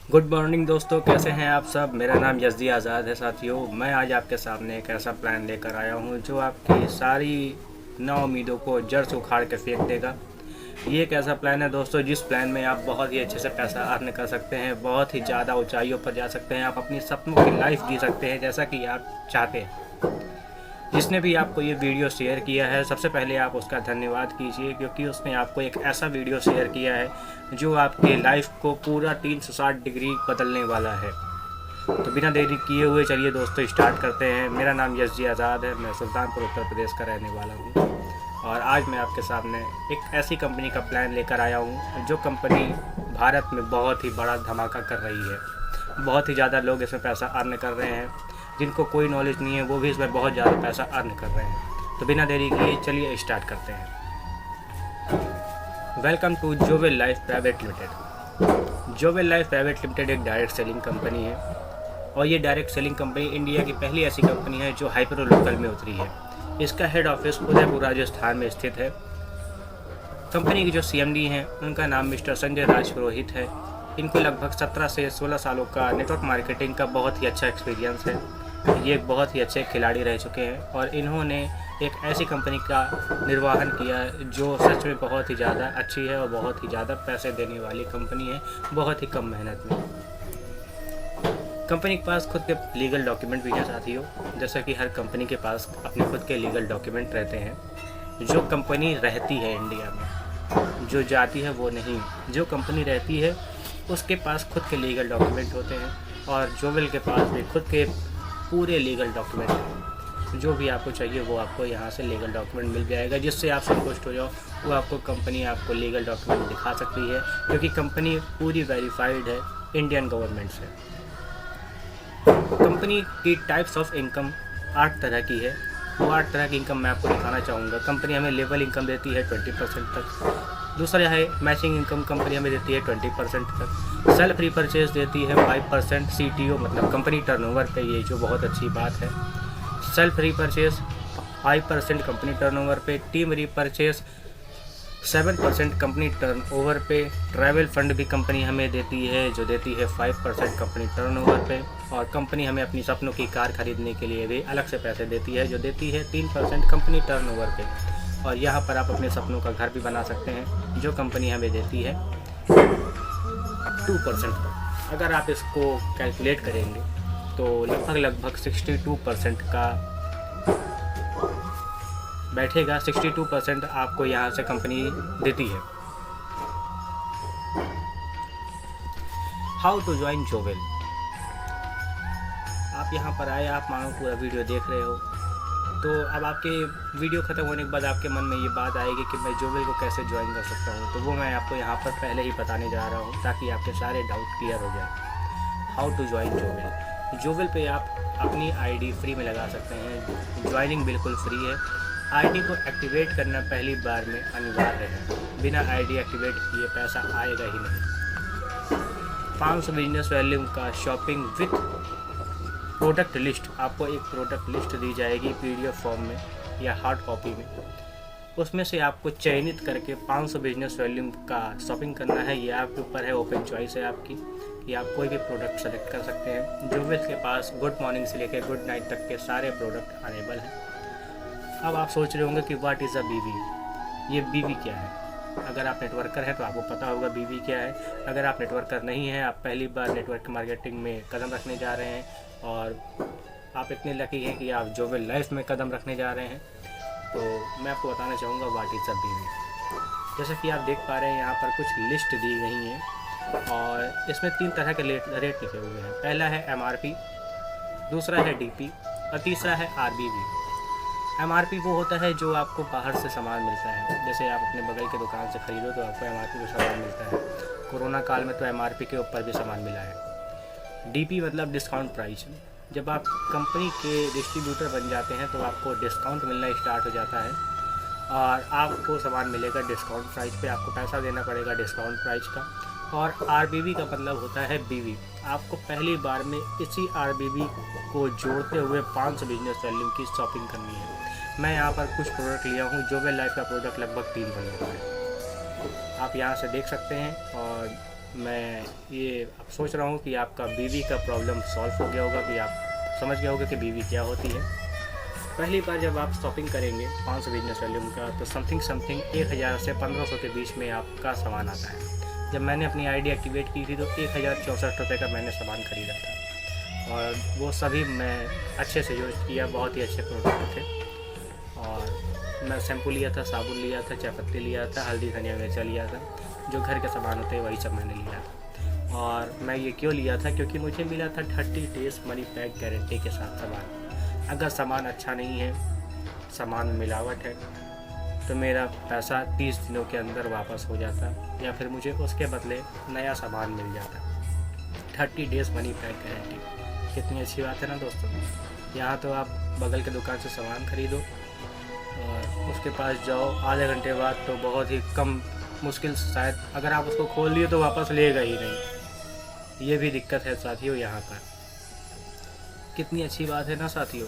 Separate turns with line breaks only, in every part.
Good morning दोस्तों, कैसे हैं आप सब। मेरा नाम यज़दी आज़ाद है साथियों। मैं आज आपके सामने एक ऐसा प्लान लेकर आया हूं जो आपकी सारी नाउम्मीदों को जड़ से उखाड़ के फेंक देगा। ये एक ऐसा प्लान है दोस्तों जिस प्लान में आप बहुत ही अच्छे से पैसा अर्न कर सकते हैं, बहुत ही ज़्यादा ऊंचाइयों पर जा सकते हैं, आप अपनी सपनों की लाइफ जी सकते हैं जैसा कि आप चाहते हैं। जिसने भी आपको ये वीडियो शेयर किया है, सबसे पहले आप उसका धन्यवाद कीजिए, क्योंकि उसने आपको एक ऐसा वीडियो शेयर किया है जो आपके लाइफ को पूरा 360 डिग्री बदलने वाला है। तो बिना देरी किए हुए चलिए दोस्तों स्टार्ट करते हैं। मेरा नाम यज़दी आज़ाद है, मैं सुल्तानपुर उत्तर प्रदेश का रहने वाला हूँ और आज मैं आपके सामने एक ऐसी कंपनी का प्लान लेकर आया हूँ जो कंपनी भारत में बहुत ही बड़ा धमाका कर रही है। बहुत ही ज़्यादा लोग इसमें पैसा अर्न कर रहे हैं, जिनको कोई नॉलेज नहीं है वो भी इसमें बहुत ज़्यादा पैसा अर्न कर रहे हैं। तो बिना देरी किए चलिए स्टार्ट करते हैं। Welcome to Jovel life private limited. Jovel life private limited एक डायरेक्ट सेलिंग कंपनी है और ये डायरेक्ट सेलिंग कंपनी इंडिया की पहली ऐसी कंपनी है जो हाइपर लोकल में उतरी है। इसका हेड ऑफिस उदयपुर राजस्थान में स्थित है। कंपनी के जो CMD हैं उनका नाम मिस्टर संजय राज पुरोहित है। इनको लगभग 17 से 16 सालों का नेटवर्क मार्केटिंग का बहुत ही अच्छा एक्सपीरियंस है। ये एक बहुत ही अच्छे खिलाड़ी रह चुके हैं और इन्होंने एक ऐसी कंपनी का निर्वहन किया जो सच में बहुत ही ज़्यादा अच्छी है और बहुत ही ज़्यादा पैसे देने वाली कंपनी है, बहुत ही कम मेहनत में। कंपनी के पास खुद के लीगल डॉक्यूमेंट भी हैं साथियों, जैसा कि हर कंपनी के पास अपने खुद के लीगल डॉक्यूमेंट रहते हैं। जो कंपनी रहती है इंडिया में, जो जाती है वो नहीं, जो कंपनी रहती है उसके पास खुद के लीगल डॉक्यूमेंट होते हैं और जोवेल के पास भी खुद के पूरे लीगल डॉक्यूमेंट हैं। जो भी आपको चाहिए वो आपको यहाँ से लीगल डॉक्यूमेंट मिल जाएगा, जिससे आप संतुष्ट हो जाओ। वो आपको कंपनी आपको लीगल डॉक्यूमेंट दिखा सकती है, क्योंकि कंपनी पूरी वेरीफाइड है इंडियन गवर्नमेंट से। कंपनी की टाइप्स ऑफ इनकम 8 तरह की है। वो 8 तरह की इनकम मैं आपको दिखाना चाहूँगा। कंपनी हमें लेवल इनकम देती है 20% तक। दूसरा है मैचिंग इनकम, कंपनी हमें देती है 20% तक। सेल्फ रीपरचेज देती है 5% CTO मतलब कंपनी टर्नओवर पे, ये जो बहुत अच्छी बात है। सेल्फ रीपरचेज 5% कंपनी टर्नओवर पे। टीम रीपरचेज 7% कंपनी टर्नओवर पे। ट्रैवल फंड भी कंपनी हमें देती है जो देती है 5% कंपनी टर्नओवर पे। और कंपनी हमें अपनी सपनों की कार खरीदने के लिए भी अलग से पैसे देती है जो देती है 3% कंपनी टर्नओवर पे। और यहाँ पर आप अपने सपनों का घर भी बना सकते हैं जो कंपनी हमें देती है 2% पर। अगर आप इसको कैलकुलेट करेंगे तो लगभग 62% का बैठेगा। 62% आपको यहाँ से कंपनी देती है। How to join Jovel. आप यहाँ पर आए, आप मानो पूरा वीडियो देख रहे हो, तो अब आपके वीडियो ख़त्म होने के बाद आपके मन में ये बात आएगी कि मैं जोवेल को कैसे ज्वाइन कर सकता हूँ। तो वो मैं आपको यहाँ पर पहले ही बताने जा रहा हूँ ताकि आपके सारे डाउट क्लियर हो जाए। How to join Jovel. Jovel पे आप अपनी ID फ्री में लगा सकते हैं। ज्वाइनिंग बिल्कुल फ्री है। ID को एक्टिवेट करना पहली बार में अनिवार्य है। बिना ID एक्टिवेट किए पैसा आएगा ही नहीं। 500 बिजनेस वैल्यूम का शॉपिंग विथ प्रोडक्ट लिस्ट, आपको एक प्रोडक्ट लिस्ट दी जाएगी PDF फॉर्म में या हार्ड कॉपी में। उसमें से आपको चयनित करके 500 बिजनेस वैल्यूम का शॉपिंग करना है। ये आपके ऊपर है, ओपन चॉइस है आपकी कि आप कोई भी प्रोडक्ट सेलेक्ट कर सकते हैं। जोवेल के पास गुड मॉर्निंग से लेकर गुड नाइट तक के सारे प्रोडक्ट अवेलेबल हैं। अब आप सोच रहे होंगे कि व्हाट इज़ अ BV। ये BV क्या है। अगर आप नेटवर्कर हैं तो आपको पता होगा BV क्या है। अगर आप नेटवर्कर नहीं हैं, आप पहली बार नेटवर्क मार्केटिंग में कदम रखने जा रहे हैं और आप इतने लकी हैं कि आप जोवेल लाइफ में कदम रखने जा रहे हैं, तो मैं आपको बताना चाहूँगा व्हाट इज़ अ BV। जैसा कि आप देख पा रहे हैं यहाँ पर कुछ लिस्ट दी गई हैं और इसमें 3 तरह के रेट लिखे हुए हैं। पहला है MRP, दूसरा है DP और तीसरा है RBV। MRP वो होता है जो आपको बाहर से सामान मिलता है। जैसे आप अपने बगल के दुकान से खरीदो तो आपको MRP पे सामान मिलता है। कोरोना काल में तो MRP के ऊपर भी सामान मिला है। DP मतलब डिस्काउंट प्राइस। जब आप कंपनी के डिस्ट्रीब्यूटर बन जाते हैं तो आपको डिस्काउंट मिलना स्टार्ट हो जाता है और आपको सामान मिलेगा डिस्काउंट प्राइस पे। आपको पैसा देना पड़ेगा डिस्काउंट प्राइस का। और RBV का मतलब होता है BV। आपको पहली बार में इसी RBV को जोड़ते हुए 500 बिजनेस वैल्यूम की शॉपिंग करनी है। मैं यहाँ पर कुछ प्रोडक्ट लिया हूँ। जोवेल लाइफ का प्रोडक्ट लगभग 3 बनने का है, आप यहाँ से देख सकते हैं। और मैं ये अब सोच रहा हूँ कि आपका बीवी का प्रॉब्लम सॉल्व हो गया होगा, कि आप समझ गए होगे कि बीवी क्या होती है। पहली बार जब आप शॉपिंग करेंगे 500 बिजनेस वॉल्यूम का, तो समथिंग 1000 से 1500 के बीच में आपका सामान आता है। जब मैंने अपनी आईडी एक्टिवेट की थी तो 1064 रुपये का मैंने सामान ख़रीदा था, और वो सभी मैं अच्छे से यूज़ किया, बहुत ही अच्छे प्रोडक्ट थे। और मैं शैम्पू लिया था, साबुन लिया था, चाय पत्ती लिया था, हल्दी धनिया मिर्चा लिया था, जो घर के सामान होते हैं वही सब मैंने लिया था। और मैं ये क्यों लिया था, क्योंकि मुझे मिला था 30 डेज़ मनी बैक गारंटी के साथ सामान। अगर सामान अच्छा नहीं है, सामान मिलावट है, तो मेरा पैसा 30 दिनों के अंदर वापस हो जाता, या फिर मुझे उसके बदले नया सामान मिल जाता। 30 डेज़ मनी बैक गारंटी कितनी अच्छी बात है ना दोस्तों। यहाँ तो आप बगल के दुकान से सामान खरीदो और उसके पास जाओ, आधे घंटे बाद तो बहुत ही कम, मुश्किल शायद अगर आप उसको खोल लिए तो वापस लेगा ही नहीं। ये भी दिक्कत है साथियों यहाँ पर। कितनी अच्छी बात है ना साथियों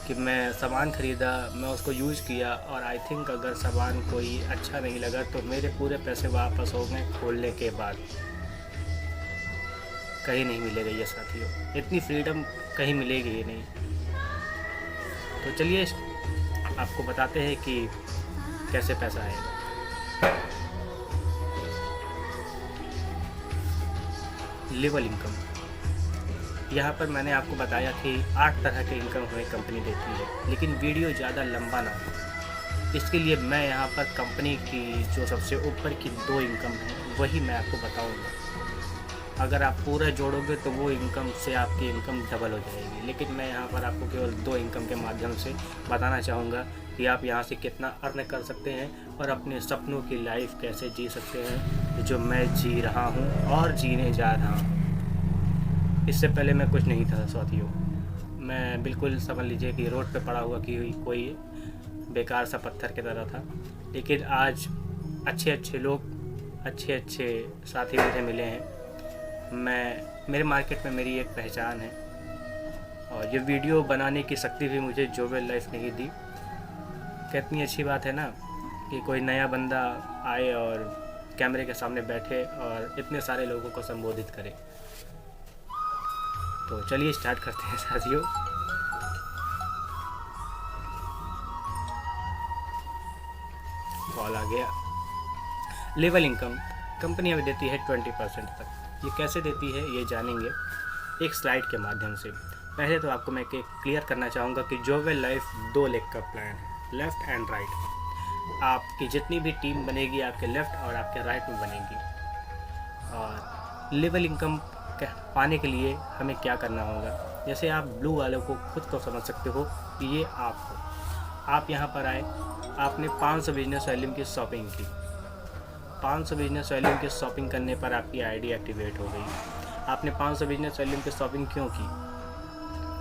कि मैं सामान ख़रीदा, मैं उसको यूज़ किया, और आई थिंक अगर सामान कोई अच्छा नहीं लगा तो मेरे पूरे पैसे वापस हो गए खोलने के बाद। कहीं नहीं मिलेगा ये साथियों, इतनी फ्रीडम कहीं मिलेगी ही नहीं। तो चलिए आपको बताते हैं कि कैसे पैसा आएगा। लेवल इनकम, यहाँ पर मैंने आपको बताया कि 8 तरह के इनकम हमें कंपनी देती है, लेकिन वीडियो ज़्यादा लंबा ना हो, इसके लिए मैं यहाँ पर कंपनी की जो सबसे ऊपर की 2 इनकम है वही मैं आपको बताऊँगा। अगर आप पूरा जोड़ोगे तो वो इनकम से आपकी इनकम डबल हो जाएगी, लेकिन मैं यहाँ पर आपको केवल 2 इनकम के माध्यम से बताना चाहूँगा कि आप यहाँ से कितना अर्न कर सकते हैं और अपने सपनों की लाइफ कैसे जी सकते हैं, जो मैं जी रहा हूँ और जीने जा रहा हूँ। इससे पहले मैं कुछ नहीं था साथियों, मैं बिल्कुल समझ लीजिए कि रोड पे पड़ा हुआ कि कोई बेकार सा पत्थर की तरह था। लेकिन आज अच्छे अच्छे लोग, अच्छे अच्छे साथी मुझे मिले हैं। मेरे मार्केट में मेरी एक पहचान है, और ये वीडियो बनाने की शक्ति भी मुझे जोवेल लाइफ ने ही दी। कितनी अच्छी बात है ना कि कोई नया बंदा आए और कैमरे के सामने बैठे और इतने सारे लोगों को संबोधित करे। तो चलिए स्टार्ट करते हैं साथियों। कॉल आ गया। लेवल इनकम कंपनी हमें देती है 20% तक। ये कैसे देती है ये जानेंगे एक स्लाइड के माध्यम से। पहले तो आपको मैं क्लियर करना चाहूँगा कि जोवेल लाइफ 2 लेग का प्लान है, लेफ़्ट एंड राइट। आपकी जितनी भी टीम बनेगी आपके लेफ़्ट और आपके राइट में बनेगी। और लेवल इनकम पाने के लिए हमें क्या करना होगा, जैसे आप ब्लू वालों को खुद को समझ सकते हो कि ये आप यहाँ पर आए, आपने 500 बिजनेस वॉल्यूम की शॉपिंग की। 500 बिजनेस वॉल्यूम की शॉपिंग करने पर आपकी आईडी एक्टिवेट हो गई। आपने 500 बिजनेस वॉल्यूम की शॉपिंग क्यों की?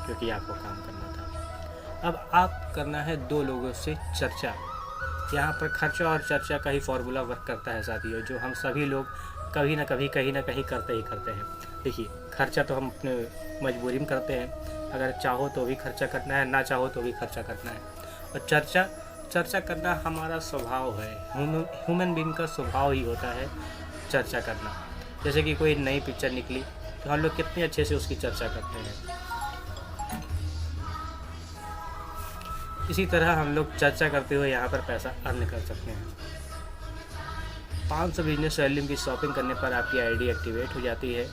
क्योंकि आपको काम करना था। अब आप करना है 2 लोगों से चर्चा। यहाँ पर खर्चा और चर्चा का ही फॉर्मूला वर्क करता है साथियों, जो हम सभी लोग कभी ना कभी कहीं ना कहीं करते ही करते हैं। देखिए, खर्चा तो हम अपने मजबूरी में करते हैं, अगर चाहो तो भी खर्चा करना है, ना चाहो तो भी खर्चा करना है। और चर्चा करना हमारा स्वभाव है, ह्यूमन बीइंग का स्वभाव ही होता है चर्चा करना। जैसे कि कोई नई पिक्चर निकली तो हम लोग कितने अच्छे से उसकी चर्चा करते हैं। इसी तरह हम लोग चर्चा करते हुए यहाँ पर पैसा अर्न कर सकते हैं। 500 बिजनेस वॉल्यूम की शॉपिंग करने पर आपकी आईडी एक्टिवेट हो जाती है,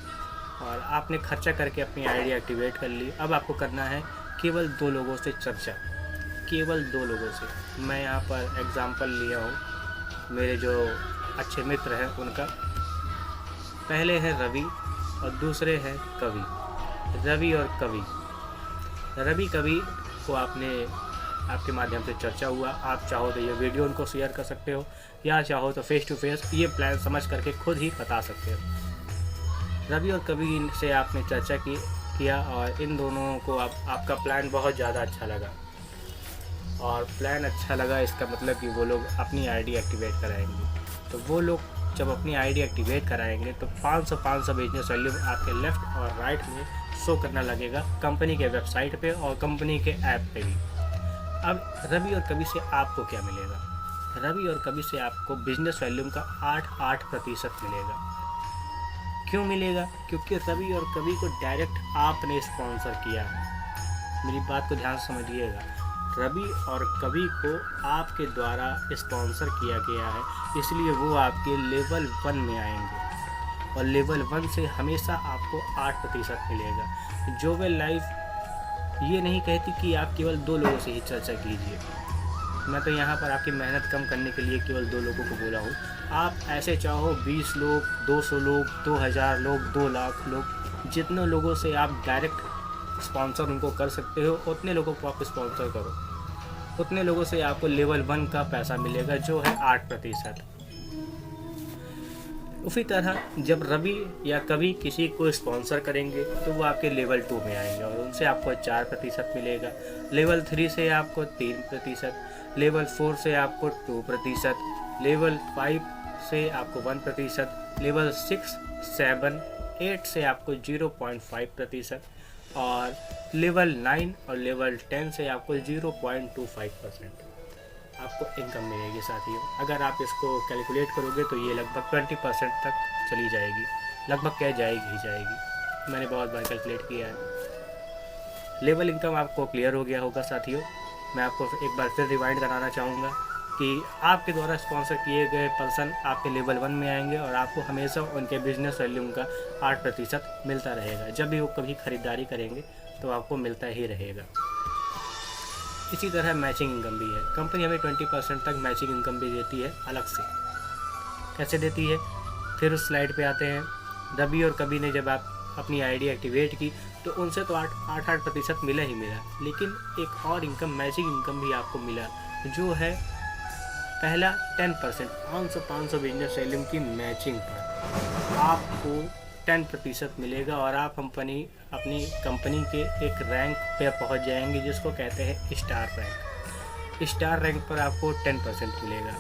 और आपने खर्चा करके अपनी आईडी एक्टिवेट कर ली। अब आपको करना है केवल 2 लोगों से चर्चा, केवल 2 लोगों से। मैं यहाँ पर एग्ज़ाम्पल लिया हूँ, मेरे जो अच्छे मित्र हैं उनका। पहले है रवि और दूसरे हैं कवि। रवि और कवि को आपके माध्यम से चर्चा हुआ। आप चाहो तो ये वीडियो उनको शेयर कर सकते हो, या चाहो तो फेस टू फेस ये प्लान समझ करके खुद ही बता सकते हो। रवि और कवि से आपने चर्चा किया और इन दोनों को आपका प्लान बहुत ज़्यादा अच्छा लगा। और प्लान अच्छा लगा इसका मतलब कि वो लोग अपनी आईडी एक्टिवेट कराएंगे। तो वो लोग जब अपनी आईडी एक्टिवेट कराएंगे तो 500 बिजनेस वॉल्यूम आपके लेफ़्ट और राइट में शो करना लगेगा, कंपनी के वेबसाइट पे और कंपनी के ऐप पे भी। अब रवि और कवि से आपको क्या मिलेगा? रवि और कवि से आपको बिजनेस वॉल्यूम का 8% मिलेगा। क्यों मिलेगा? क्योंकि रवि और कवि को डायरेक्ट आपने स्पॉन्सर किया है। मेरी बात को ध्यान से समझिएगा, रवि और कवि को आपके द्वारा स्पॉन्सर किया गया है, इसलिए वो आपके लेवल 1 में आएंगे और लेवल 1 से हमेशा आपको 8% मिलेगा। जोवेल लाइफ ये नहीं कहती कि आप केवल 2 लोगों से ही चर्चा कीजिए। मैं तो यहाँ पर आपकी मेहनत कम करने के लिए केवल 2 लोगों को बोला हूँ। आप ऐसे चाहो 20 लोग, 200 लोग, 2000 लोग, 2 लाख लोग, जितने लोगों से आप डायरेक्ट स्पॉन्सर उनको कर सकते हो उतने लोगों को आप स्पॉन्सर करो। उतने लोगों से आपको लेवल 1 का पैसा मिलेगा जो है 8%। उसी तरह जब रवि या कवि किसी को स्पॉन्सर करेंगे तो वो आपके लेवल 2 में आएंगे और उनसे आपको 4% मिलेगा। लेवल 3 से आपको 3%, लेवल 4 से आपको 2%, लेवल 5 से आपको 1%, लेवल 6, 7, 8 से आपको 0.5% और लेवल 9 और लेवल 10 से आपको 0.25% आपको इनकम मिलेगी साथियों। अगर आप इसको कैलकुलेट करोगे तो ये लगभग 20% तक चली जाएगी। लगभग क्या जाएगी ही जाएगी, मैंने बहुत बार कैलकुलेट किया है। लेवल इनकम आपको क्लियर हो गया होगा साथियों। मैं आपको एक बार फिर रिवाइंड कराना चाहूँगा कि आपके द्वारा स्पॉन्सर किए गए पर्सन आपके लेवल 1 में आएंगे और आपको हमेशा उनके बिजनेस वॉल्यूम का 8% मिलता रहेगा। जब भी वो कभी ख़रीदारी करेंगे तो आपको मिलता ही रहेगा। इसी तरह मैचिंग इनकम भी है। कंपनी हमें 20% तक मैचिंग इनकम भी देती है अलग से। कैसे देती है? फिर उस स्लाइड पे आते हैं। रवि और कवि ने जब आप अपनी आईडी एक्टिवेट की तो उनसे तो 8% मिला ही मिला, लेकिन एक और इनकम मैचिंग इनकम भी आपको मिला जो है पहला 10%। 500 बिजनेस वॉल्यूम की मैचिंग पर आपको 10% मिलेगा और आप अपनी कंपनी के एक रैंक पे पहुंच जाएंगे जिसको कहते हैं स्टार रैंक। स्टार रैंक पर आपको 10% मिलेगा।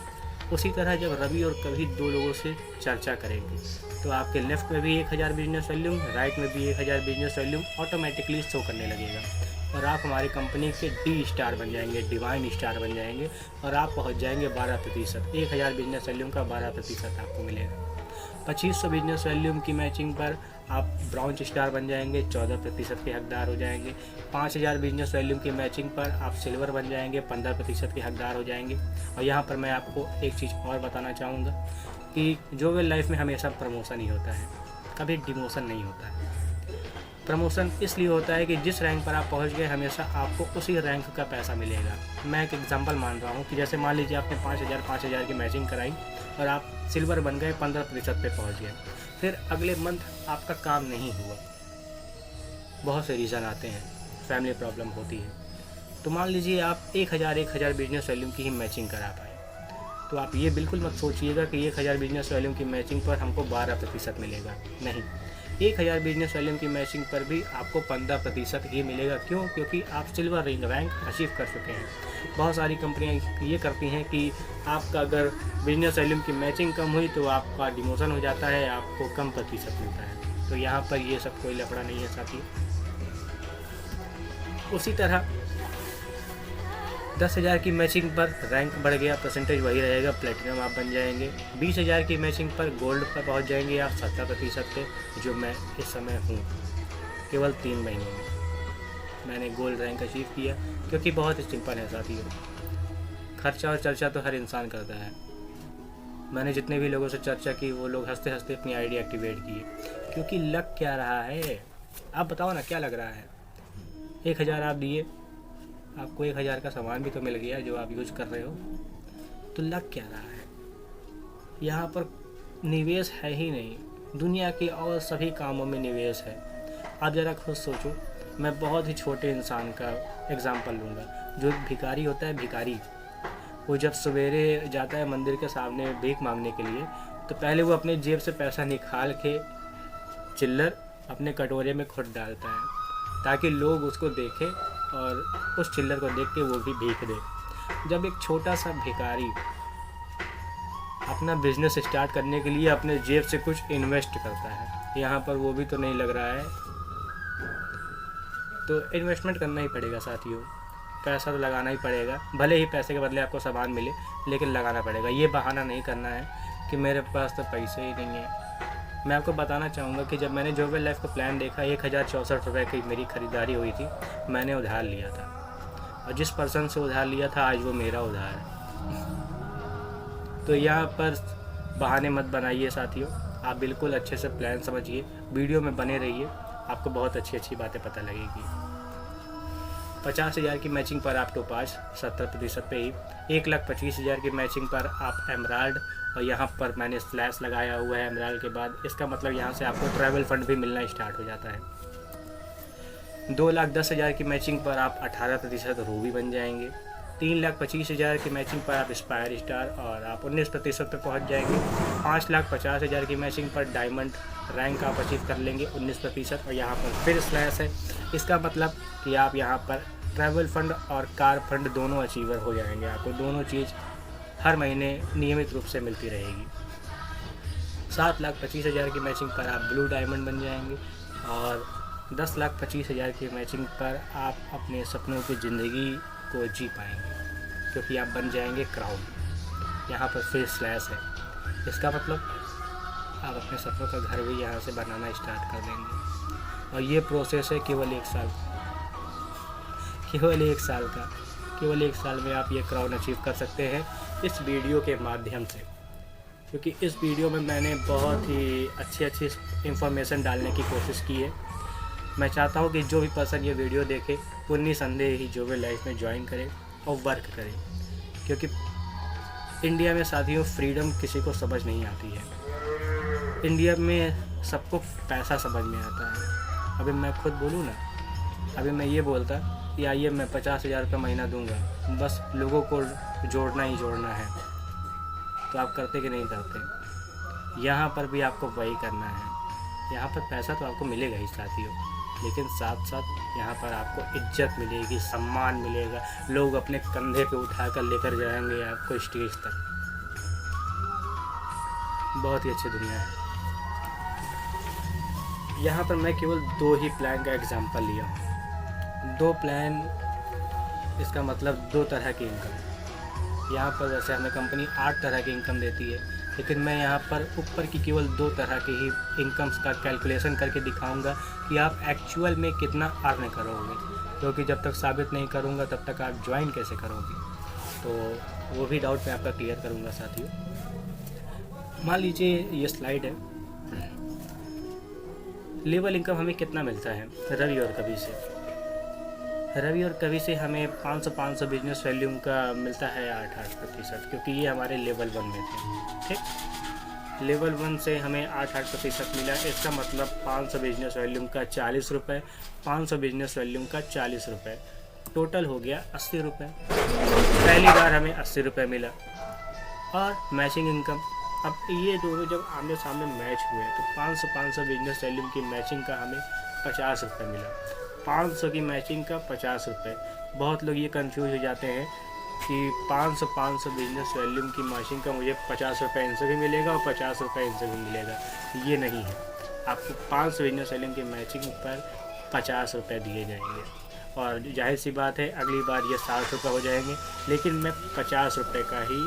उसी तरह जब रवि और कवि 2 लोगों से चर्चा करेंगे तो आपके लेफ्ट में भी 1000 बिजनेस वॉल्यूम, राइट में भी 1000 बिजनेस वॉल्यूम ऑटोमेटिकली शो करने लगेगा और आप हमारी कंपनी के डी स्टार बन जाएंगे, डिवाइन स्टार बन जाएंगे और आप पहुंच जाएंगे 12%। 1000 बिजनेस वॉल्यूम का 12% आपको मिलेगा। 2500 बिजनेस वॉल्यूम की मैचिंग पर आप ब्राउन स्टार बन जाएंगे, 14% के हकदार हो जाएंगे। 5000 बिजनेस वॉल्यूम की मैचिंग पर आप सिल्वर बन जाएंगे, 15% के हकदार हो जाएंगे। और यहाँ पर मैं आपको एक चीज़ और बताना चाहूँगा कि जोवेल लाइफ में हमेशा प्रमोशन ही होता है, कभी डिमोशन नहीं होता है। प्रमोशन इसलिए होता है कि जिस रैंक पर आप पहुंच गए हमेशा आपको उसी रैंक का पैसा मिलेगा। मैं एक एग्जांपल मान रहा हूं कि जैसे मान लीजिए आपने 5000 की मैचिंग कराई और आप सिल्वर बन गए, 15% पे पहुंच गए। फिर अगले मंथ आपका काम नहीं हुआ, बहुत से रीज़न आते हैं, फैमिली प्रॉब्लम होती है। तो मान लीजिए आप 1000 बिजनेस वॉल्यूम की ही मैचिंग करा पाए, तो आप ये बिल्कुल मत सोचिएगा कि 1000 बिजनेस वॉल्यूम की मैचिंग पर हमको 12% मिलेगा। नहीं, 1000 बिजनेस वॉल्यूम की मैचिंग पर भी आपको 15% ही मिलेगा। क्यों? क्योंकि आप सिल्वर रैंक अचीव कर चुके हैं। बहुत सारी कंपनियां ये करती हैं कि आपका अगर बिजनेस वॉल्यूम की मैचिंग कम हुई तो आपका डिमोशन हो जाता है, आपको कम प्रतिशत मिलता है। तो यहाँ पर ये सब कोई लफड़ा नहीं है साथी। उसी तरह 10,000 की मैचिंग पर रैंक बढ़ गया, परसेंटेज वही रहेगा, प्लेटिनम आप बन जाएंगे। 20,000 की मैचिंग पर गोल्ड पर पहुंच जाएंगे आप 70% पे, जो मैं इस समय हूँ। केवल 3 महीनों में मैंने गोल्ड रैंक अचीव किया, क्योंकि बहुत ही सिंपल है साथियों। खर्चा और चर्चा तो हर इंसान करता है। मैंने जितने भी लोगों से चर्चा की वो लोग हंसते हंसते अपनी आईडी एक्टिवेट किए, क्योंकि लग क्या रहा है? आप बताओ ना, क्या लग रहा है? 1000 आप दिए, आपको 1000 का सामान भी तो मिल गया जो आप यूज कर रहे हो, तो लग क्या रहा है? यहाँ पर निवेश है ही नहीं। दुनिया के और सभी कामों में निवेश है। आप ज़रा खुद सोचो। मैं बहुत ही छोटे इंसान का एग्जांपल लूँगा। जो भिखारी होता है, भिखारी, वो जब सवेरे जाता है मंदिर के सामने भीख मांगने के लिए, तो पहले वो अपने जेब से पैसा निकाल के चिल्लर अपने कटोरे में खुद डालता है, ताकि लोग उसको देखें और उस चिल्लर को देख के वो भी भीख दे। जब एक छोटा सा भिखारी अपना बिजनेस स्टार्ट करने के लिए अपने जेब से कुछ इन्वेस्ट करता है, यहाँ पर वो भी तो नहीं लग रहा है। तो इन्वेस्टमेंट करना ही पड़ेगा साथियों, पैसा तो लगाना ही पड़ेगा। भले ही पैसे के बदले आपको सामान मिले, लेकिन लगाना पड़ेगा। ये बहाना नहीं करना है कि मेरे पास तो पैसे ही नहीं है, मैं आपको बताना चाहूँगा कि जब मैंने जोवेल लाइफ का प्लान देखा 1064 रुपये की मेरी ख़रीदारी हुई थी। मैंने उधार लिया था और जिस पर्सन से उधार लिया था आज वो मेरा उधार है। तो यहाँ पर बहाने मत बनाइए साथियों, आप बिल्कुल अच्छे से प्लान समझिए, वीडियो में बने रहिए, आपको बहुत अच्छी बातें पता लगेगी। 50,000 की मैचिंग पर आप टोपाज 70% पे ही, 1,25,000 की मैचिंग पर आप एमराल्ड, और यहाँ पर मैंने स्लैश लगाया हुआ है एमराल्ड के बाद। इसका मतलब यहाँ से आपको ट्रैवल फंड भी मिलना स्टार्ट हो जाता है। 2,10,000 की मैचिंग पर आप 18% रूबी बन जाएंगे। 3,25,000 की मैचिंग पर आप स्पायर स्टार और आप 19% तक पहुँच जाएंगे। 5,50,000 की मैचिंग पर डायमंड रैंक आप अचीव कर लेंगे 19%, और यहाँ पर फिर स्लैश है। इसका मतलब कि आप यहाँ पर ट्रैवल फंड और कार फंड दोनों अचीवर हो जाएंगे। आपको दोनों चीज़ हर महीने नियमित रूप से मिलती रहेगी। 7,25,000 की मैचिंग पर आप ब्लू डायमंड बन जाएंगे और 10,25,000 की मैचिंग पर आप अपने सपनों की ज़िंदगी को जी पाएंगे, क्योंकि आप बन जाएंगे क्राउन। यहाँ पर फिर स्लैश है। इसका मतलब आप अपने सपनों का घर भी यहाँ से बनाना स्टार्ट कर देंगे, और ये प्रोसेस है केवल 1 साल का। केवल 1 साल में आप ये क्राउन अचीव कर सकते हैं इस वीडियो के माध्यम से, क्योंकि इस वीडियो में मैंने बहुत ही अच्छी इंफॉर्मेशन डालने की कोशिश की है। मैं चाहता हूँ कि जो भी पर्सन ये वीडियो देखे वो निसंदेह ही जोवेल लाइफ में ज्वाइन करे और वर्क करे, क्योंकि इंडिया में साथियों फ्रीडम किसी को समझ नहीं आती है। इंडिया में सबको पैसा समझ में आता है। अभी मैं खुद बोलूँ ना, अभी मैं ये बोलता कि आइए मैं 50,000 रुपये महीना दूंगा, बस लोगों को जोड़ना ही जोड़ना है, तो आप करते कि नहीं करते? यहाँ पर भी आपको वही करना है। यहाँ पर पैसा तो आपको मिलेगा ही साथियों, लेकिन साथ साथ यहाँ पर आपको इज्जत मिलेगी, सम्मान मिलेगा, लोग अपने कंधे पे उठा कर लेकर जाएंगे आपको स्टेज तक। बहुत ही अच्छी दुनिया है। यहाँ पर मैं केवल 2 ही प्लान का एग्जांपल लिया हूँ। 2 प्लान, इसका मतलब 2 तरह की इनकम। यहाँ पर वैसे हमें कंपनी 8 तरह की इनकम देती है, लेकिन मैं यहाँ पर ऊपर की केवल 2 तरह की ही इनकम्स का कैलकुलेशन करके दिखाऊंगा कि आप एक्चुअल में कितना अर्न करोगे, क्योंकि जब तक साबित नहीं करूँगा तब तक आप ज्वाइन कैसे करोगे। तो वो भी डाउट मैं आपका क्लियर करूँगा साथियों। मान लीजिए ये स्लाइड है, लेवल इनकम हमें कितना मिलता है रवि और कवि से। रवि और कवि से हमें 500 बिजनेस वैल्यूम का मिलता है 8%, क्योंकि ये हमारे लेवल 1 में थे। ठीक, लेवल 1 से हमें 8% मिला। इसका मतलब 500 बिजनेस वैल्यूम का 40 रुपये, 500 बिजनेस वैल्यूम का 40 रुपये, टोटल हो गया 80 रुपये। पहली बार हमें 80 रुपये मिला। और मैचिंग इनकम, अब ये दोनों जब आमने सामने मैच हुए तो 500 बिजनेस वैल्यूम की मैचिंग का हमें 50 रुपये मिला। 500 की मैचिंग का 50 रुपये। बहुत लोग ये कंफ्यूज हो जाते हैं कि 500 बिजनेस वैल्यूम की मैचिंग का मुझे 50 रुपये इनसे भी मिलेगा और 50 रुपये इनसे भी मिलेगा। ये नहीं है, आपको 500 बिजनेस वैल्यूम की मैचिंग पर 50 रुपये दिए जाएंगे, और जाहिर सी बात है अगली बार ये 60 रुपये हो जाएंगे, लेकिन मैं 50 रुपये का ही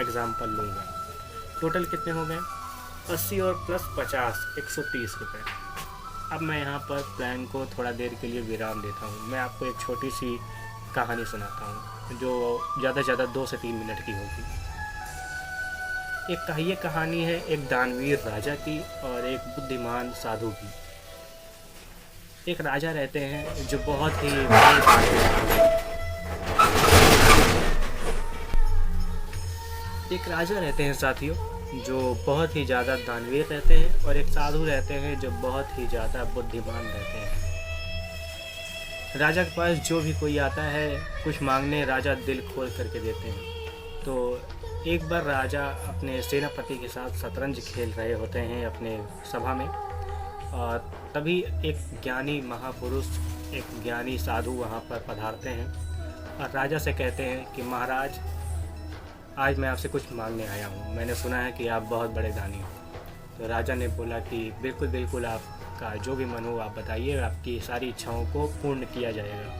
एग्ज़ाम्पल लूँगा। टोटल कितने हो गए? 80 और प्लस 50, 130 रुपये। अब मैं यहाँ पर प्लान को थोड़ा देर के लिए विराम देता हूँ। मैं आपको एक छोटी सी कहानी सुनाता हूँ जो ज़्यादा से ज़्यादा 2 से 3 मिनट की होगी। ये कहानी है एक दानवीर राजा की और एक बुद्धिमान साधु की। एक राजा रहते हैं जो बहुत ही एक राजा रहते हैं साथियों जो बहुत ही ज़्यादा दानवीर रहते हैं, और एक साधु रहते हैं जो बहुत ही ज़्यादा बुद्धिमान रहते हैं। राजा के पास जो भी कोई आता है कुछ मांगने, राजा दिल खोल करके देते हैं। तो एक बार राजा अपने सेनापति के साथ शतरंज खेल रहे होते हैं अपने सभा में, और तभी एक ज्ञानी महापुरुष, एक ज्ञानी साधु वहाँ पर पधारते हैं और राजा से कहते हैं कि महाराज, आज मैं आपसे कुछ मांगने आया हूँ। मैंने सुना है कि आप बहुत बड़े दानी हो। तो राजा ने बोला कि बिल्कुल बिल्कुल, आपका जो भी मन हो आप बताइए, आपकी सारी इच्छाओं को पूर्ण किया जाएगा।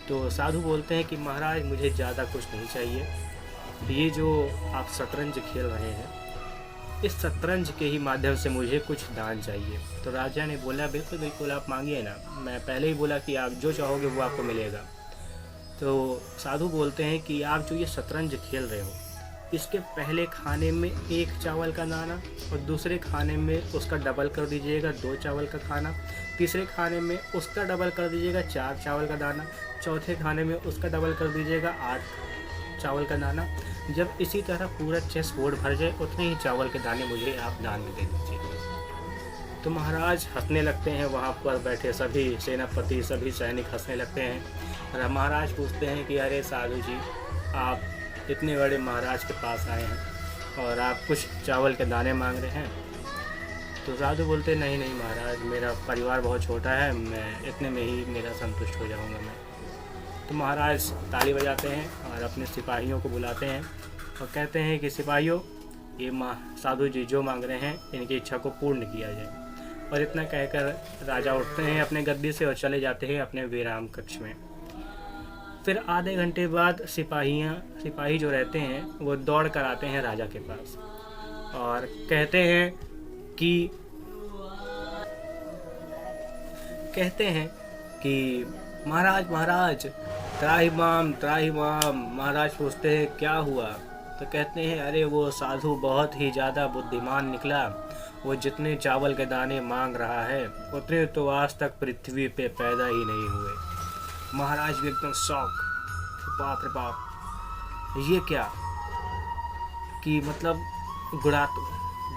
तो साधु बोलते हैं कि महाराज, मुझे ज़्यादा कुछ नहीं चाहिए। ये जो आप शतरंज खेल रहे हैं इस शतरंज के ही माध्यम से मुझे कुछ दान चाहिए। तो राजा ने बोला बिल्कुल बिल्कुल आप मांगिए ना, मैं पहले ही बोला कि आप जो चाहोगे वो आपको मिलेगा। तो साधु बोलते हैं कि आप जो ये शतरंज खेल रहे हो, इसके पहले खाने में 1 चावल का दाना और दूसरे खाने में उसका डबल कर दीजिएगा 2 चावल का खाना, तीसरे खाने में उसका डबल कर दीजिएगा 4 चावल का दाना, चौथे खाने में उसका डबल कर दीजिएगा 8 चावल का दाना। जब इसी तरह पूरा चेस बोर्ड भर जाए उतने ही चावल के दाने मुझे आप दान में दे दीजिए। तो महाराज हंसने लगते हैं, वहाँ पर बैठे सभी सेनापति सभी सैनिक हंसने लगते हैं। और महाराज पूछते हैं कि अरे साधु जी, आप इतने बड़े महाराज के पास आए हैं और आप कुछ चावल के दाने मांग रहे हैं। तो साधु बोलते नहीं नहीं महाराज, मेरा परिवार बहुत छोटा है, मैं इतने में ही मेरा संतुष्ट हो जाऊंगा मैं। तो महाराज ताली बजाते हैं और अपने सिपाहियों को बुलाते हैं और कहते हैं कि सिपाहियों, ये साधु जी जो मांग रहे हैं इनकी इच्छा को पूर्ण किया जाए। और इतना कहकर राजा उठते हैं अपने गद्दी से और चले जाते हैं अपने विराम कक्ष में। फिर आधे घंटे बाद सिपाही जो रहते हैं वो दौड़ कर आते हैं राजा के पास और कहते हैं कि महाराज महाराज त्राहिमाम त्राहिमाम। महाराज पूछते हैं क्या हुआ? तो कहते हैं अरे वो साधु बहुत ही ज़्यादा बुद्धिमान निकला, वो जितने चावल के दाने मांग रहा है उतने तो आज तक पृथ्वी पे पैदा ही नहीं हुए। महाराज भी एकदम शॉक, बाप रे बाप, ये क्या कि मतलब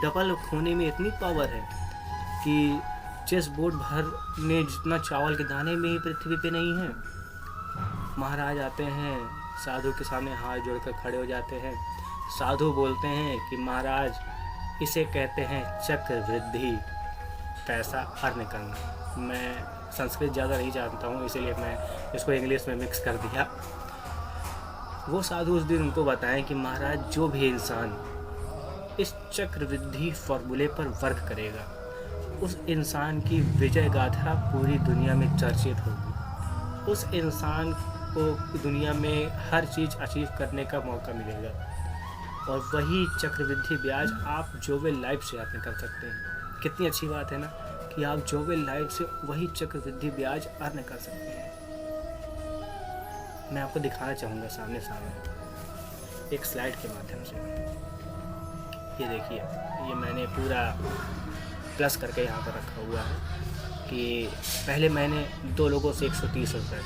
डबल होने में इतनी पावर है कि चेस बोर्ड भर में जितना चावल के दाने में ही पृथ्वी पे नहीं है। महाराज आते हैं साधु के सामने हाथ जोड़कर खड़े हो जाते हैं। साधु बोलते हैं कि महाराज इसे कहते हैं चक्रवृद्धि, पैसा अर्न करना। मैं संस्कृत ज़्यादा नहीं जानता हूँ इसीलिए मैं इसको इंग्लिश में मिक्स कर दिया। वो साधु उस दिन उनको बताएं कि महाराज जो भी इंसान इस चक्रवृद्धि फॉर्मूले पर वर्क करेगा उस इंसान की विजय गाथा पूरी दुनिया में चर्चित होगी। उस इंसान को दुनिया में हर चीज़ अचीव करने का मौका मिलेगा और वही चक्रवृद्धि ब्याज आप जोवेल लाइफ से अर्न कर सकते हैं। कितनी अच्छी बात है ना कि आप जोवेल लाइफ से वही चक्रवृद्धि ब्याज अर्न कर सकते हैं। मैं आपको दिखाना चाहूँगा सामने एक स्लाइड के माध्यम से। ये देखिए, ये मैंने पूरा प्लस करके यहाँ पर रखा हुआ है कि पहले महीने 2 लोगों से 130 रुपये,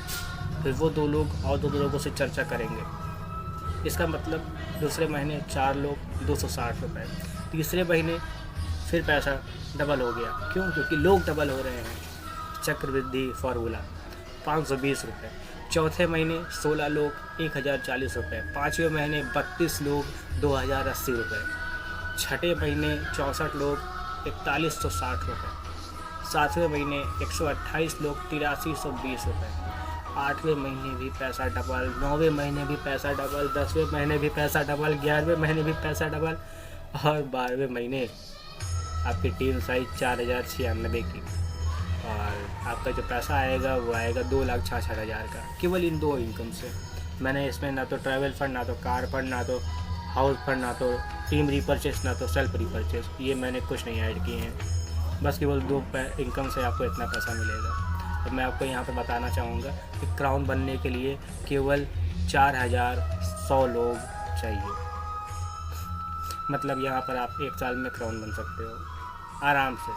फिर वो 2 लोग और 2 लोगों से चर्चा करेंगे, इसका मतलब दूसरे महीने 4 लोग 260 रुपये, तीसरे महीने फिर पैसा डबल हो गया। क्यों? क्योंकि लोग डबल हो रहे हैं। चक्रवृद्धि फार्मूला 520 रुपये। चौथे महीने 16 लोग 1040 रुपये, पाँचवें महीने 32 लोग 2080 रुपये, छठे महीने 64 लोग 4160 रुपये, सातवें महीने 128 लोग 8320 रुपये, आठवें महीने भी पैसा डबल, 9वें महीने भी पैसा डबल, 10वें महीने भी पैसा डबल, 11वें महीने भी पैसा डबल और 12वें महीने आपकी टीम साइज 4096 की और आपका जो पैसा आएगा वो आएगा 2,66,000 का, केवल इन 2 इनकम से। मैंने इसमें ना तो ट्रैवल फंड, ना तो कार फंड, ना तो हाउस फंड, ना तो टीम रिपर्चेस, ना तो सेल्फ रिपर्चेस, ये मैंने कुछ नहीं ऐड किए हैं। बस केवल 2 इनकम से आपको इतना पैसा मिलेगा। तो मैं आपको यहाँ पे बताना चाहूँगा कि क्राउन बनने के लिए केवल 4100 लोग चाहिए। मतलब यहाँ पर आप 1 साल में क्राउन बन सकते हो आराम से।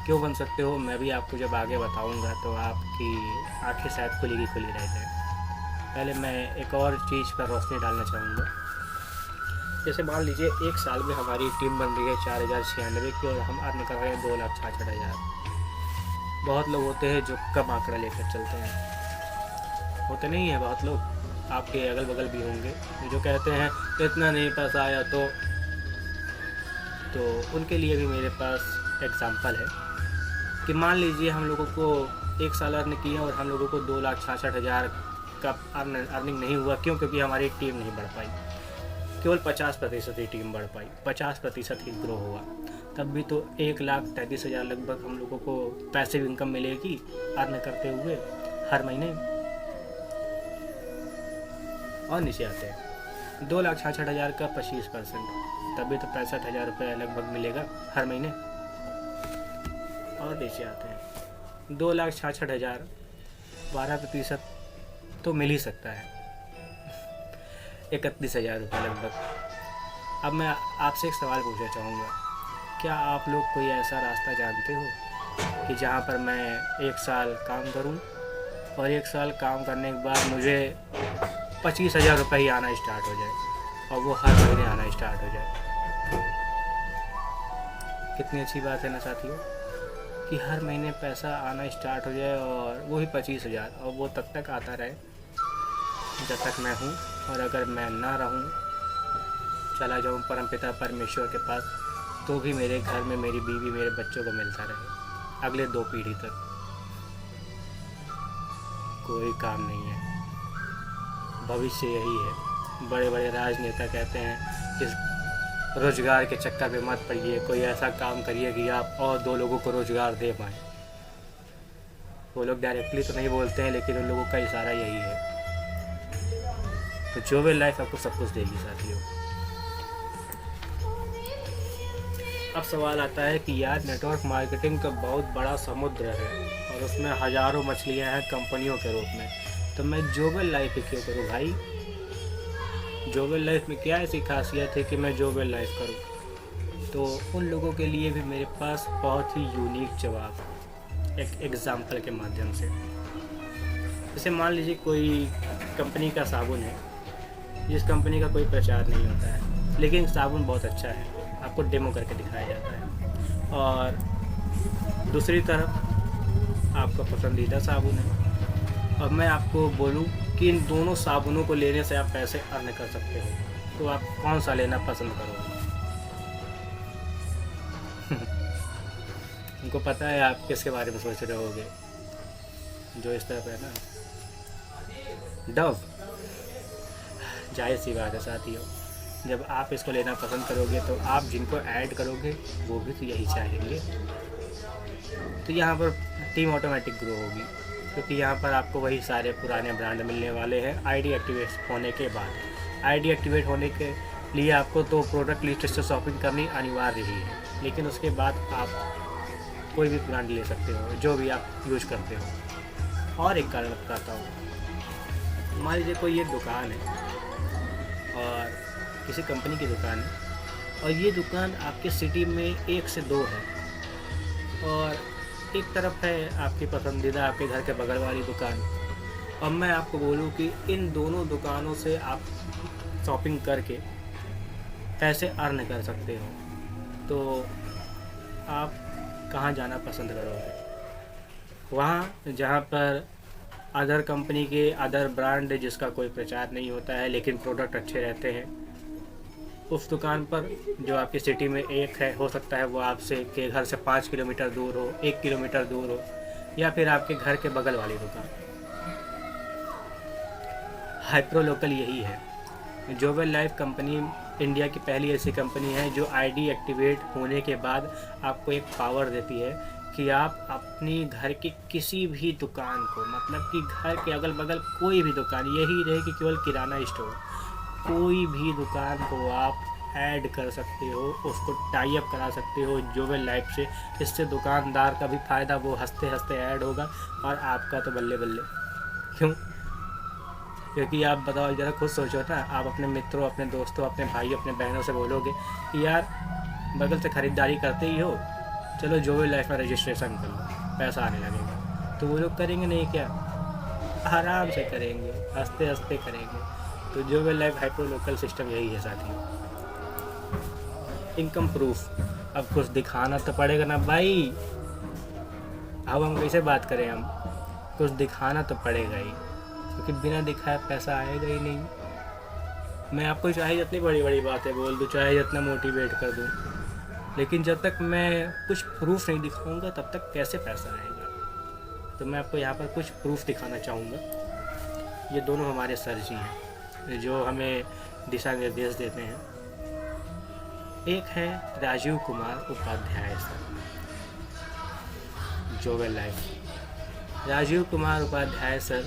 क्यों बन सकते हो मैं भी आपको जब आगे बताऊँगा तो आपकी आंखें शायद खुली की खुली रह जाए। पहले मैं एक और चीज़ पर रोशनी डालना चाहूँगा। जैसे मान लीजिए 1 साल में हमारी टीम बन रही है 4096 की और हम अर्न कर रहे हैं 2,66,000। बहुत लोग होते हैं जो कम आंकड़ा लेकर चलते हैं, होते नहीं है बहुत लोग, आपके अगल बगल भी होंगे जो कहते हैं इतना नहीं पैसा आया। तो उनके लिए भी मेरे पास एग्जाम्पल है कि मान लीजिए हम लोगों को 1 साल अर्न किया और हम लोगों को 2,66,000 का अर्निंग नहीं हुआ। क्यों? क्योंकि हमारी टीम नहीं बढ़ पाई, केवल 50% ही टीम बढ़ पाई, 50% ही ग्रो हुआ। तब भी तो 1,33,000 लगभग हम लोगों को पैसिव इनकम मिलेगी अर्न करते हुए हर महीने। और नीचे आते हैं 2,66,000 का 25%, तभी तो 65,000 रुपये लगभग मिलेगा हर महीने। और नीचे आते हैं 2,66,000, 12% तो मिल ही सकता है, 31,000 रुपये लगभग। अब मैं आपसे एक सवाल पूछना चाहूँगा, क्या आप लोग कोई ऐसा रास्ता जानते हो कि जहाँ पर मैं 1 साल काम करूँ और 1 साल काम करने के बाद मुझे 25,000 रुपये ही आना स्टार्ट हो जाए और वो हर महीने आना स्टार्ट हो जाए? कितनी अच्छी बात है ना साथियों, कि हर महीने पैसा आना स्टार्ट हो जाए और वो ही 25,000, और वो तब तक आता रहे जब तक मैं हूँ, और अगर मैं ना रहूँ, चला जाऊँ परमपिता परमेश्वर के पास, तो भी मेरे घर में मेरी बीवी मेरे बच्चों को मिलता रहे अगले 2 पीढ़ी तक। कोई काम नहीं है। भविष्य यही है। बड़े बड़े राजनेता कहते हैं कि रोजगार के चक्कर में मत पड़िए, कोई ऐसा काम करिए कि आप और 2 लोगों को रोजगार दे पाएँ। वो लोग डायरेक्टली तो नहीं बोलते हैं, लेकिन उन लोगों का इशारा यही है। तो जोवेल लाइफ आपको सब कुछ देगी साथियों। अब सवाल आता है कि यार नेटवर्क मार्केटिंग तो बहुत बड़ा समुद्र है और उसमें हज़ारों मछलियां हैं कंपनियों के रूप में, तो मैं जोवेल लाइफ ही क्यों करूं भाई? जोवेल लाइफ में क्या ऐसी खासियत है कि मैं जोवेल लाइफ करूं? तो उन लोगों के लिए भी मेरे पास बहुत ही यूनिक जवाब एक एग्जाम्पल के माध्यम से। जैसे मान लीजिए कोई कंपनी का साबुन है, जिस कंपनी का कोई प्रचार नहीं होता है, लेकिन साबुन बहुत अच्छा है, आपको डेमो करके दिखाया जाता है, और दूसरी तरफ आपका पसंदीदा साबुन है, और मैं आपको बोलूं कि इन दोनों साबुनों को लेने से आप पैसे अर्न कर सकते हो, तो आप कौन सा लेना पसंद करोगे? उनको पता है आप किसके बारे में सोच रहे होगे, जो इस तरफ है ना, डव। जाहिर सी बात है साथियों, जब आप इसको लेना पसंद करोगे तो आप जिनको ऐड करोगे वो भी तो यही चाहेंगे। तो यहाँ पर टीम ऑटोमेटिक ग्रो होगी, क्योंकि यहाँ पर आपको वही सारे पुराने ब्रांड मिलने वाले हैं आईडी एक्टिवेट होने के बाद। आईडी एक्टिवेट होने के लिए आपको तो प्रोडक्ट लिस्ट से शॉपिंग करनी अनिवार्य ही है, लेकिन उसके बाद आप कोई भी ब्रांड ले सकते हो जो भी आप यूज करते हो। और एक कारण बताता हूँ, मान लीजिए कोई ये दुकान है और किसी कंपनी की दुकान है, और ये दुकान आपके सिटी में 1 से 2 है, और एक तरफ है आपकी पसंदीदा आपके घर के बगल वाली दुकान। अब मैं आपको बोलूँ कि इन दोनों दुकानों से आप शॉपिंग करके पैसे अर्न कर सकते हो, तो आप कहाँ जाना पसंद करोगे? वहाँ जहाँ पर अदर कंपनी के अदर ब्रांड जिसका कोई प्रचार नहीं होता है लेकिन प्रोडक्ट अच्छे रहते हैं, उस दुकान पर जो आपकी सिटी में एक है, हो सकता है वो आपसे के घर से 5 किलोमीटर दूर हो, 1 किलोमीटर दूर हो, या फिर आपके घर के बगल वाली दुकान। हाइप्रो लोकल यही है। जोवेल लाइफ कंपनी इंडिया की पहली ऐसी कंपनी है जो आईडी एक्टिवेट होने के बाद आपको एक पावर देती है कि आप अपनी घर की किसी भी दुकान को, मतलब कि घर के अगल बगल कोई भी दुकान, यही रहे कि केवल किराना स्टोर, कोई भी दुकान को आप ऐड कर सकते हो, उसको टाई अप करा सकते हो जोवेल लाइफ से। इससे दुकानदार का भी फ़ायदा, वो हंसते हंसते ऐड होगा, और आपका तो बल्ले बल्ले। क्यों? क्योंकि आप बताओ, ज़रा खुद सोचो ना, आप अपने मित्रों, अपने दोस्तों, अपने भाई, अपने बहनों से बोलोगे कि यार बगल से ख़रीदारी करते ही हो, चलो जोवेल लाइफ में रजिस्ट्रेशन कर लो, पैसा आने लगेगा। तो वो लोग करेंगे नहीं क्या? आराम से करेंगे, हंसते हंसते करेंगे। तो Jovel life hypro local system यही है साथियों। इनकम प्रूफ, अब कुछ दिखाना तो पड़ेगा ना भाई। अब हम कैसे बात करें, हम कुछ दिखाना तो पड़ेगा ही, क्योंकि बिना दिखाए पैसा आएगा ही नहीं। मैं आपको चाहे जितनी बड़ी बड़ी बातें बोल दूँ, चाहे जितना मोटिवेट कर दूँ, लेकिन जब तक मैं कुछ प्रूफ नहीं दिखाऊंगा तब तक कैसे पैसा आएगा? तो मैं आपको यहाँ पर कुछ प्रूफ दिखाना चाहूँगा। ये दोनों हमारे सर जी हैं जो हमें दिशा निर्देश देते हैं। एक है Rajiv Kumar Upadhyay sir, Jovel life. Rajiv Kumar Upadhyay sir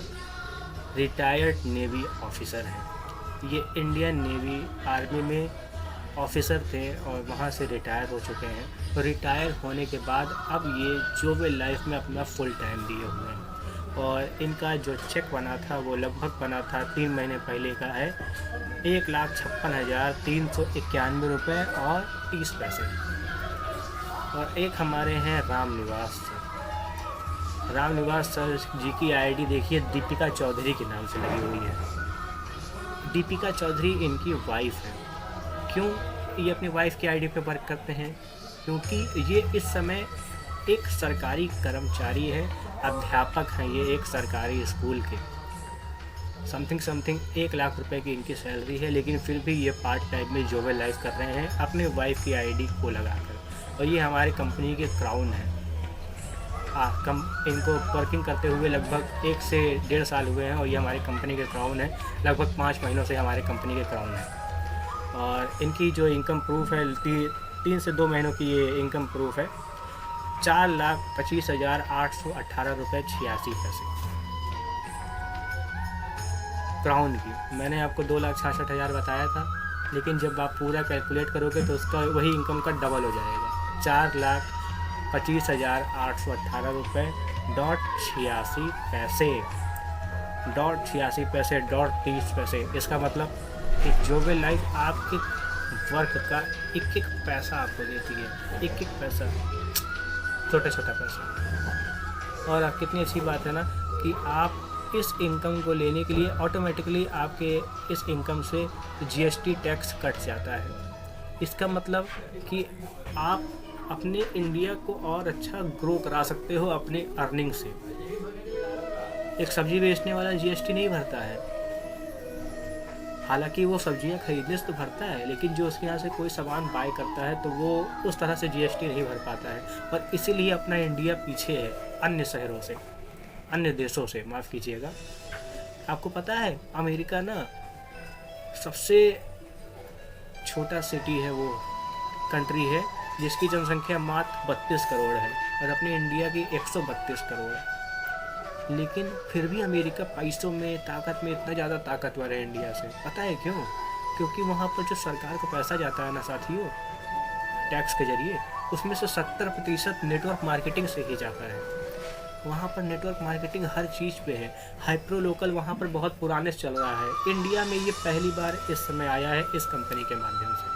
retired navy officer हैं। ये इंडियन नेवी आर्मी में ऑफिसर थे और वहाँ से रिटायर हो चुके हैं। तो रिटायर होने के बाद अब ये जोवेल लाइफ में अपना फुल टाइम दिए हुए हैं और इनका जो चेक बना था वो लगभग बना था 3 महीने पहले का है 1,56,391 रुपये और 30 पैसे। और एक हमारे हैं राम निवास सर। राम निवास सर जी की आईडी देखिए दीपिका चौधरी के नाम से लगी हुई है। दीपिका चौधरी इनकी वाइफ है। क्यों ये अपनी वाइफ की आईडी पे वर्क करते हैं? क्योंकि ये इस समय एक सरकारी कर्मचारी है, अध्यापक हैं ये एक सरकारी स्कूल के। समथिंग 1 लाख रुपए की इनकी सैलरी है, लेकिन फिर भी ये पार्ट टाइम में जोवेल लाइफ कर रहे हैं अपने वाइफ की आईडी को लगाकर। और ये हमारी कंपनी के क्राउन है। इनको वर्किंग करते हुए लगभग 1 से 1.5 साल हुए हैं और ये हमारी कंपनी के क्राउन है। लगभग 5 महीनों से हमारे कंपनी के क्राउन है। और इनकी जो इनकम प्रूफ है 3 से 2 महीनों की ये इनकम प्रूफ है 4,25,818 रुपये 86 पैसे क्राउन की। मैंने आपको 2,66,000 बताया था, लेकिन जब आप पूरा कैलकुलेट करोगे तो उसका वही इनकम का डबल हो जाएगा। 4,25,818 रुपये .86 पैसे इसका मतलब कि जोवेल लाइफ आपके वर्क का एक पैसा आपको देती है, एक पैसा, छोटा पैसा। और आप कितनी अच्छी बात है ना कि आप इस इनकम को लेने के लिए ऑटोमेटिकली आपके इस इनकम से जीएसटी टैक्स कट जाता है। इसका मतलब कि आप अपने इंडिया को और अच्छा ग्रो करा सकते हो अपने अर्निंग से। एक सब्जी बेचने वाला जीएसटी नहीं भरता है, हालांकि वो सब्जियां खरीदने से तो भरता है, लेकिन जो उसके यहाँ से कोई सामान बाय करता है तो वो उस तरह से जीएसटी नहीं भर पाता है। और इसीलिए अपना इंडिया पीछे है अन्य शहरों से, अन्य देशों से, माफ़ कीजिएगा। आपको पता है अमेरिका ना सबसे छोटा सिटी है, वो कंट्री है जिसकी जनसंख्या मात्र 32 करोड़ है और अपने इंडिया की 132 करोड़ है। लेकिन फिर भी अमेरिका पैसों में, ताकत में इतना ज़्यादा ताकतवर है इंडिया से। पता है क्यों? क्योंकि वहाँ पर जो सरकार को पैसा जाता है ना साथियों, टैक्स के जरिए, उसमें से 70% नेटवर्क मार्केटिंग से ही जाता है। वहाँ पर नेटवर्क मार्केटिंग हर चीज़ पे है। हाइप्रो लोकल वहाँ पर बहुत पुराने से चल रहा है। इंडिया में ये पहली बार इस समय आया है इस कंपनी के माध्यम से।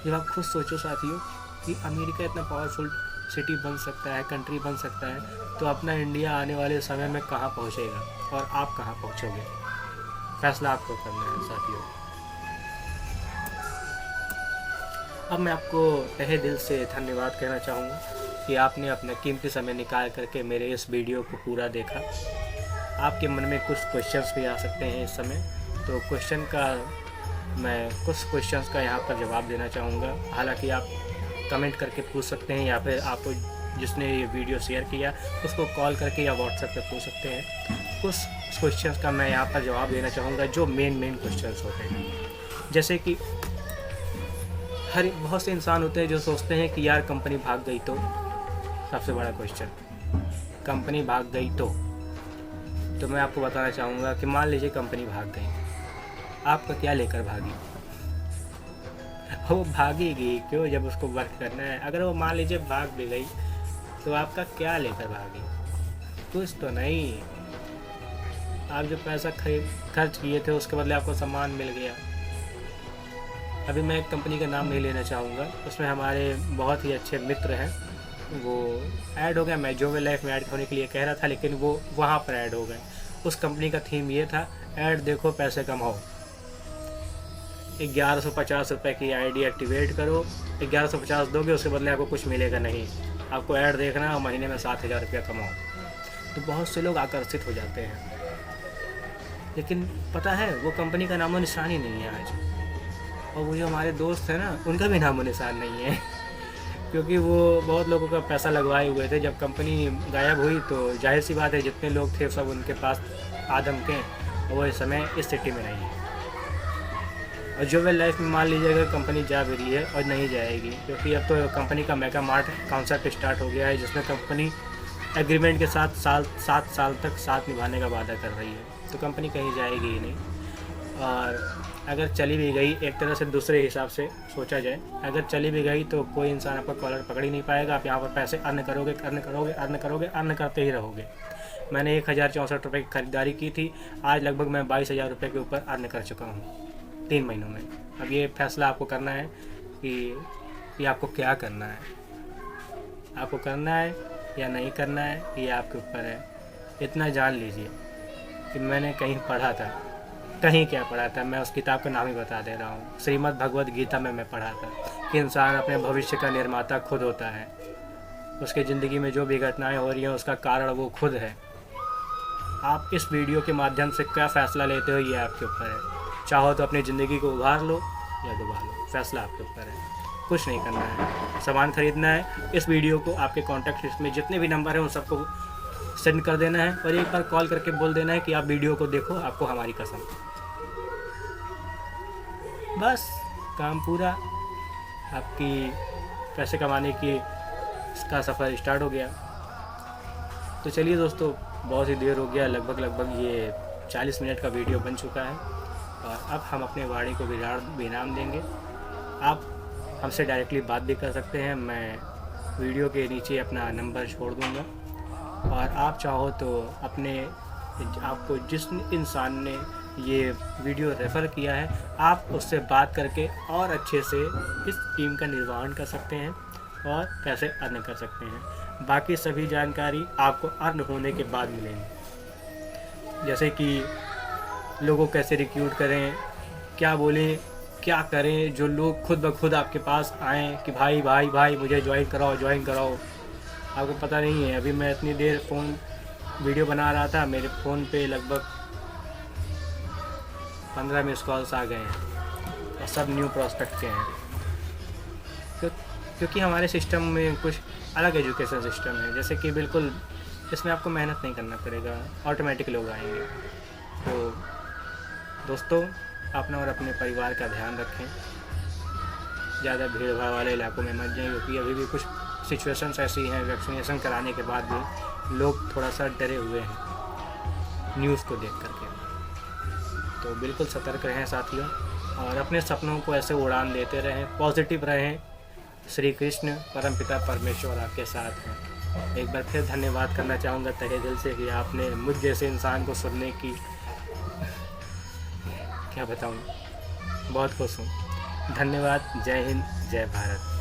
जब आप खुद सोचो साथियों कि अमेरिका इतना पावरफुल सिटी बन सकता है, कंट्री बन सकता है, तो अपना इंडिया आने वाले समय में कहाँ पहुँचेगा और आप कहाँ पहुँचोगे, फैसला आपको करना है साथियों। अब मैं आपको तहे दिल से धन्यवाद कहना चाहूँगा कि आपने अपना कीमती समय निकाल करके मेरे इस वीडियो को पूरा देखा। आपके मन में कुछ क्वेश्चंस भी आ सकते हैं इस समय, तो मैं कुछ क्वेश्चंस का यहाँ पर जवाब देना चाहूँगा। हालांकि आप कमेंट करके पूछ सकते हैं या फिर आपको जिसने ये वीडियो शेयर किया उसको कॉल करके या व्हाट्सएप पे पूछ सकते हैं। कुछ क्वेश्चंस का मैं यहाँ पर जवाब देना चाहूँगा जो मेन क्वेश्चंस होते हैं। जैसे कि बहुत से इंसान होते हैं जो सोचते हैं कि यार कंपनी भाग गई तो, सबसे बड़ा क्वेश्चन, कंपनी भाग गई तो मैं आपको बताना चाहूँगा कि मान लीजिए कंपनी भाग गई, आपका क्या लेकर भागी? वो भागेगी क्यों जब उसको वर्क करना है। अगर वो मान लीजिए भाग भी गई तो आपका क्या लेकर भागी? कुछ तो नहीं। आप जो पैसा खर्च किए थे उसके बदले आपको सामान मिल गया। अभी मैं एक कंपनी का नाम नहीं लेना चाहूँगा, उसमें हमारे बहुत ही अच्छे मित्र हैं, वो ऐड हो गया। मैं जोवेल लाइफ में ऐड होने के लिए कह रहा था, लेकिन वो वहाँ पर ऐड हो गए। उस कंपनी का थीम ये था, ऐड देखो पैसे कमाओ। 1150 रुपये की आईडी एक्टिवेट करो, 1150 दोगे उसके बदले आपको कुछ मिलेगा नहीं, आपको ऐड देखना है और महीने में 7,000 रुपया कमाओ। तो बहुत से लोग आकर्षित हो जाते हैं, लेकिन पता है वो कंपनी का नामो निशान ही नहीं है आज। और वो जो हमारे दोस्त हैं ना, उनका भी नामो निशान नहीं है क्योंकि वो बहुत लोगों का पैसा लगवाए हुए थे। जब कंपनी गायब हुई तो जाहिर सी बात है जितने लोग थे सब उनके पास आदम के, वो इस समय इस सिटी में नहीं है। और जोवेल लाइफ में मान लीजिएगा कंपनी जा भी रही है और नहीं जाएगी, क्योंकि अब तो कंपनी का मेगा मार्ट कॉन्सेप्ट स्टार्ट हो गया है, जिसमें कंपनी एग्रीमेंट के साथ 7 साल तक साथ निभाने का वादा कर रही है। तो कंपनी कहीं जाएगी ही नहीं। और अगर चली भी गई, एक तरह से दूसरे हिसाब से सोचा जाए, अगर चली भी गई तो कोई इंसान आपका कॉलर पकड़ ही नहीं पाएगा। आप यहाँ पर पैसे अर्न करोगे, अर्न करोगे, अर्न करोगे, अर्न करते ही रहोगे। मैंने 1064 रुपये की खरीदारी की थी, आज लगभग मैं 22,000 रुपये के ऊपर अर्न कर चुका हूँ 3 महीनों में। अब ये फैसला आपको करना है कि आपको क्या करना है, आपको करना है या नहीं करना है, ये आपके ऊपर है। इतना जान लीजिए कि मैंने कहीं पढ़ा था, कहीं क्या पढ़ा था, मैं उस किताब का नाम ही बता दे रहा हूँ। श्रीमद् भगवद गीता में मैं पढ़ा था कि इंसान अपने भविष्य का निर्माता खुद होता है। उसके ज़िंदगी में जो भी घटनाएं हो रही हैं उसका कारण वो खुद है। आप इस वीडियो के माध्यम से क्या फ़ैसला लेते हो ये आपके ऊपर है। चाहो तो अपनी ज़िंदगी को उभार लो या डुबा लो, फैसला आपके ऊपर है। कुछ नहीं करना है, सामान ख़रीदना है। इस वीडियो को आपके कॉन्टैक्ट लिस्ट में जितने भी नंबर हैं उन सबको सेंड कर देना है और एक बार कॉल करके बोल देना है कि आप वीडियो को देखो, आपको हमारी कसम। बस काम पूरा, आपकी पैसे कमाने की इसका सफ़र स्टार्ट हो गया। तो चलिए दोस्तों, बहुत ही देर हो गया, लगभग ये 40 मिनट का वीडियो बन चुका है और अब हम अपने वाणी को विराम देंगे। आप हमसे डायरेक्टली बात भी कर सकते हैं, मैं वीडियो के नीचे अपना नंबर छोड़ दूँगा और आप चाहो तो आपको जिस इंसान ने ये वीडियो रेफ़र किया है आप उससे बात करके और अच्छे से इस टीम का निर्वहन कर सकते हैं और पैसे अर्न कर सकते हैं। बाकी सभी जानकारी आपको अर्न होने के बाद मिलेंगी, जैसे कि लोगों को कैसे रिक्रूट करें, क्या बोलें, क्या करें। जो लोग खुद ब खुद आपके पास आएँ कि भाई भाई भाई मुझे ज्वाइन कराओ। आपको पता नहीं है, अभी मैं इतनी देर वीडियो बना रहा था, मेरे फ़ोन पे लगभग 15 मिस कॉल्स आ गए हैं और सब न्यू प्रोस्पेक्ट के हैं। क्योंकि हमारे सिस्टम में कुछ अलग एजुकेशन सिस्टम है, जैसे कि बिल्कुल इसमें आपको मेहनत नहीं करना पड़ेगा, ऑटोमेटिक लोग आएंगे। तो दोस्तों, अपना और अपने परिवार का ध्यान रखें, ज़्यादा भीड़ भाड़ वाले इलाकों में मत जाएं, क्योंकि अभी भी कुछ सिचुएशंस ऐसी हैं, वैक्सीनेशन कराने के बाद भी लोग थोड़ा सा डरे हुए हैं न्यूज़ को देख करके। तो बिल्कुल सतर्क रहें साथियों और अपने सपनों को ऐसे उड़ान देते रहें, पॉजिटिव रहें। श्री कृष्ण परमपिता परमेश्वर आपके साथ हैं। एक बार फिर धन्यवाद करना चाहूँगा तहे दिल से कि आपने मुझ जैसे इंसान को सुनने की क्या बताऊँ, बहुत खुश हूँ। धन्यवाद। जय हिंद, जय भारत।